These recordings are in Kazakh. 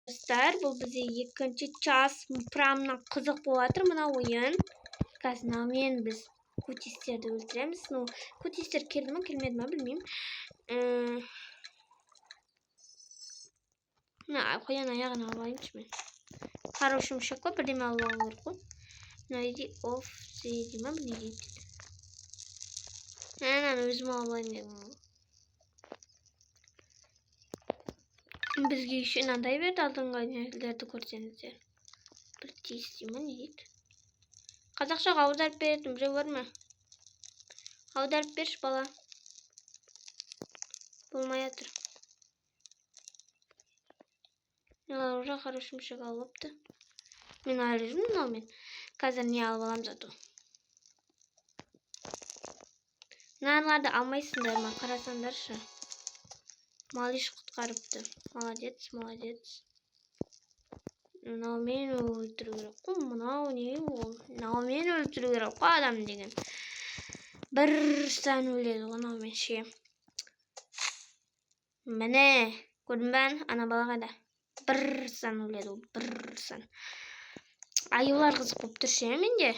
Dostlar, bu bize ikkinchi час pramdan qiziq bo'latir mana o'yin. Қазір men biz kutisterni o'ldiramiz. No, kutister keldimi, kelmadimi bilmayman. Na, qo'yan oyog'ini olmaymiz men. Хороший mushak va birdema olib qo'y. Naydi off deyman, bu neydi? Ana, o'zim olmayman. Bizga shu inanday berdi aldingi yerlarda ko'rsanizlar. Bir testimi neydi? Қазақша аударып бердім, біреу бар ма? Аударып берші бала. Болмай жатыр. Уже хороший мушек алыпты. Мен алып мен. Қазір не алып алам зато. Мыналарды алмайсыңдар ма? Қарасаңдаршы. Малыш құтқарыпты. Молодец, молодец. Мынау мен өлтіру керек қой. Мынау не ол? Мынау мен өлтіру керек қой адам деген. Bir sen өледі ғана мен ше. Міне, көрдім бән, ана бала қайда. Bir sen өледі ол, bir sen. Аюлар қызық болып тұр ше менде.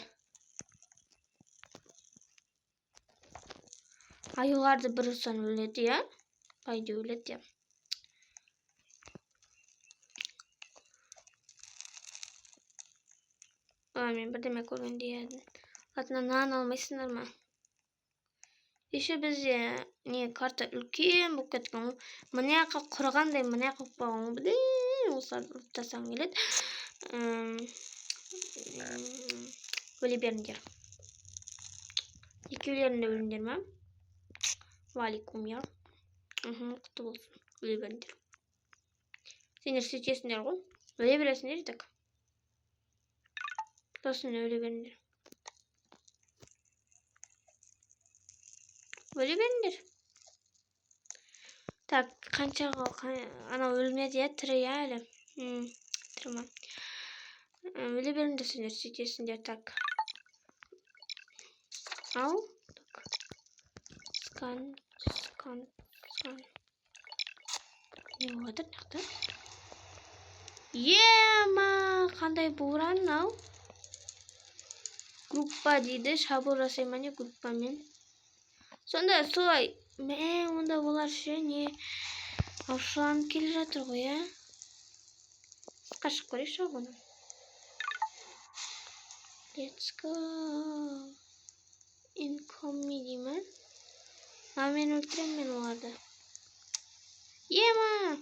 Аюларды bir sen өледі, я? Қайда өледі, я? Мен бірдеме көргенде едім. Атынан нан алмайсыңдар ма? Еще бізде не карта үлкен болып кеткен. Мына жаққа құрғандай, мына жаққа қойған. Білем, осыларды ұрып тастағым келеді. Өле беріңдер. Екеулерін де өліңдер ма? Валикум, я. Құтты болсын. Өле беріңдер. Сендер сөйтесіңдер ғой. Өле бересіңдер так. Тосын өле беріңдер. Өле беріңдер. Так, қанша ана өлмеді я, тірі я әлі. Тірі ма? Өле беріңдер сендер сөйтесіңдер так. Ау? Скан. Не болады тақта? Ема, қандай буран ау? Группа дейді, шабуыл жасаймын группамен. Сонда солай, онда олар ше не ашуланып келе жатыр ғой, я? Қашып көрейікші бұны. Let's go. Income деймін. Мен өлтірем мен оларды. Ема!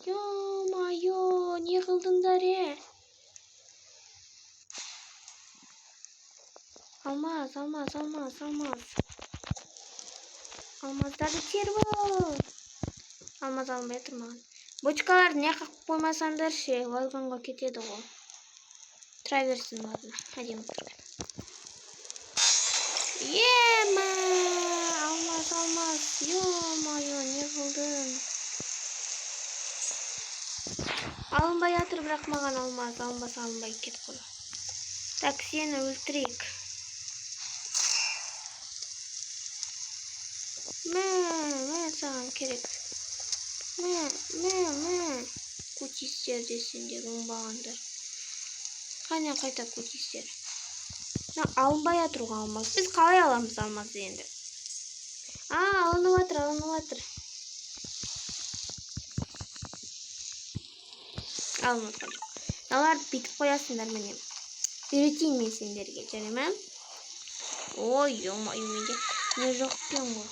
Ё-майо, не қылдыңдар, Алмаз. Алмаздарды теріп ал. Алмаз алмай тұрмаған. Бочкаларды не қақып қоймасаңдар ше, вагонға кетеді ғой. Тұра берсін ладно. Әдемі тұрған. Ема! Алмаз. Ё-майо, не қылдың? Алынбай атыр, бірақ маған алмаз. Алынбай кетіп қойды. Так, сені өлтірейік. Мен саған керек. Кутистер десеңдер, оңбағандар. Қайта кутистер. Алынбай атыруға алмаз. Біз қалай аламыз алмазды енді? Алынып атыр. Алынып атыр. Аларды битіп қоясыңдар міне. Үйретейін мен сендерге, және ме? Ой, менде не жоқ екен ғой.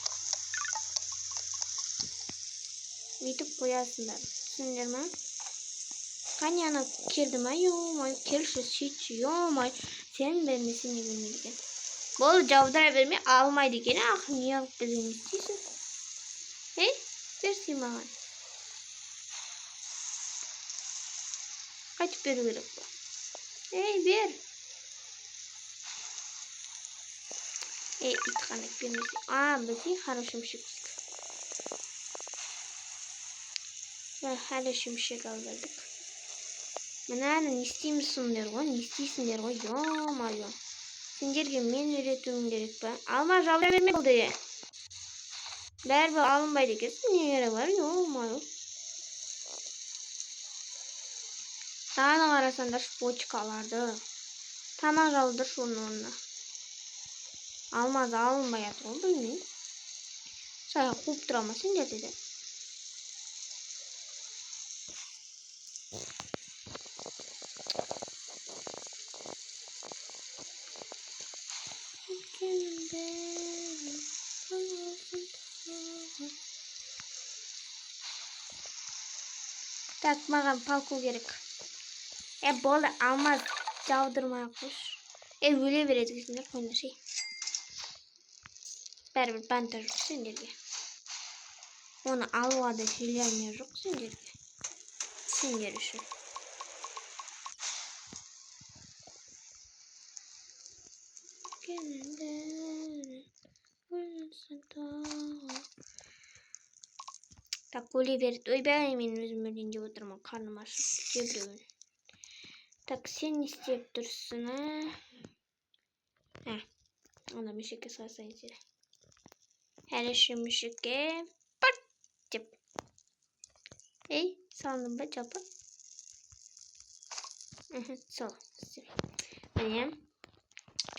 Бүйтіп қоясыңдар. Түсіндер ме? Қане ана келді ма? Ё-май, келші, сөйтші. Ё-май, сен бермесін не бермейді екен. Бұл жаудыра бермей алмайды екен. Не алып біздің істейсің? Берсей маған. Қайтып беру керек бұл. Бер. İtqanlık bilmesi. Bizi хороший şimşek. Hali şimşek aldık. Mana ne isteymişsinler ғой, не істейсіңдер ғой, ё-майо. Сендерге мен үйретуім керек па? Алмаз жаудыра берме болды. Bәрбі алынбайды екенсің, не керек бар? Ё-моё. Тағы қарасаңдар почкаларды. Тамақ жаудыр шоның орнына. Алмаз алынбай жатыр ғой, білмеймін. Шайға қуып тұра ма сендер деді. Так, маған палку керек. Болды, алмаз жаудырмай қош. Өле береді кесіңдер, қойыңдар шей. Бәрібір бантаж жоқ сендерге. Оны алуға да желерме жоқ сендерге. Сендер үшін. Так, өле береді. Ойбай, мен өзім өлейін деп отырмын. Қарным ашып жебіреуін. Так, сен не істеп тұрсың, Ана мүшекке салсаң сені. Әліші мүшекке пат деп. Салындым ба жалпы? Сол. Міне.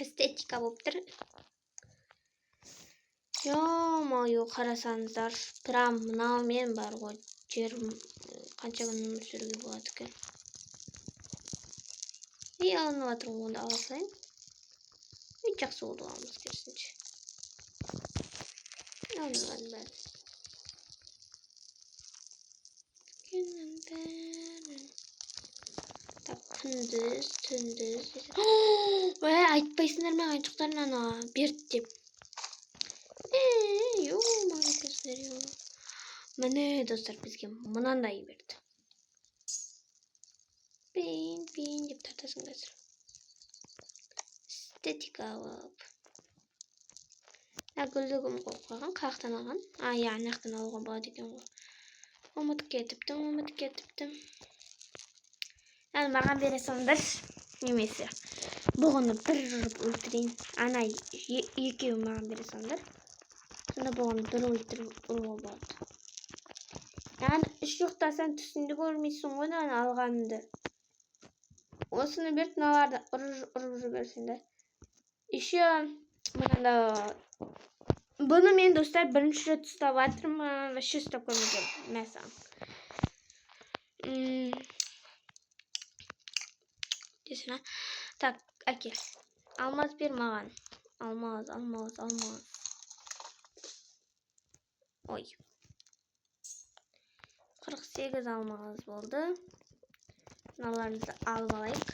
Эстетика болып тұр. Ё-моё, қарасаңыздар. Прям мынаумен бар ғой. Қанша күн өмір сүруге болады екен. Алынып жатырмын, онда ала салайын. Жақсы болды аламыз керісінше. Алынған бәрі. Так, күндіз. Айтпайсыңдар ма қаншықтарын ана берді деп. Міне достар, бізге мынандай берді. Пин деп тартасың қазір. Эстетика алып. Гүлдігім қойып қойған, қаяқтан алған. Аяқтан алуға болады екен ғой. Ұмытып кетіптім. Маған бере салыңдар. Немесе бұғыны бір ұрып өлтірейін. Ана екеуі маған бере салыңдар. Сонда бұғыны бір өлтіріп ұруға болады. Үш жоқтасан түсінді көрмейсің ғой алғанымды. Осыны беріп, мыналарды ұрып жіберсеңдер. Еще бұны мен достар бірінші рет ұстап жатырмын. Вообще ұстап көрмеген мәсам. Десін, так, әке. Алмаз бер маған. Алмаз. Ой. 48 алмаз болды. Мыналарымызды алып алайық.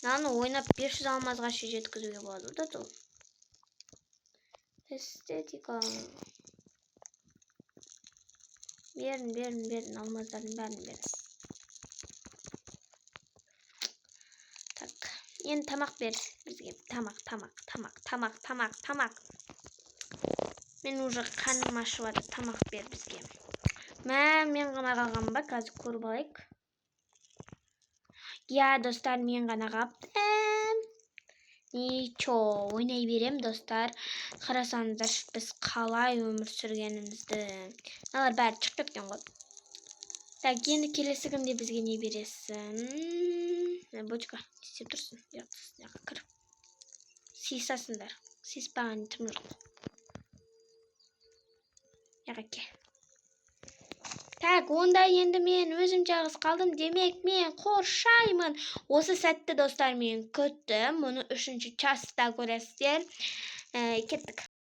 Мынаны ойнап 500 алмазға жеткізуге болады да бұл. Эстетика. Берін, алмаздардың бәрін берін. Так, енді тамақ бер бізге. Тамақ. Мен уже қаным ашып жатыр, тамақ бер бізге. Мен ғана қалған ба, қазір көріп алайық. Достар, мен ғана қаптым. Ничо, ойнай берем, достар. Қарасаңыздар, біз қалай өмір сүргенімізді. Мыналар бәрі шығып кеткен ғой. Так, енді келесі күнде бізге не бересің? Бочка, істеп тұрсын. Яққа кіріп. Сыйсасыңдар. Сыйспаған тым жоқ. Яққа ке. Так, онда енді мен өзім жалғыз қалдым. Демек, мен қоршаймын. Осы сәтті достар мен күттім. Мұны 3-ші частта көресіздер. Кеттік.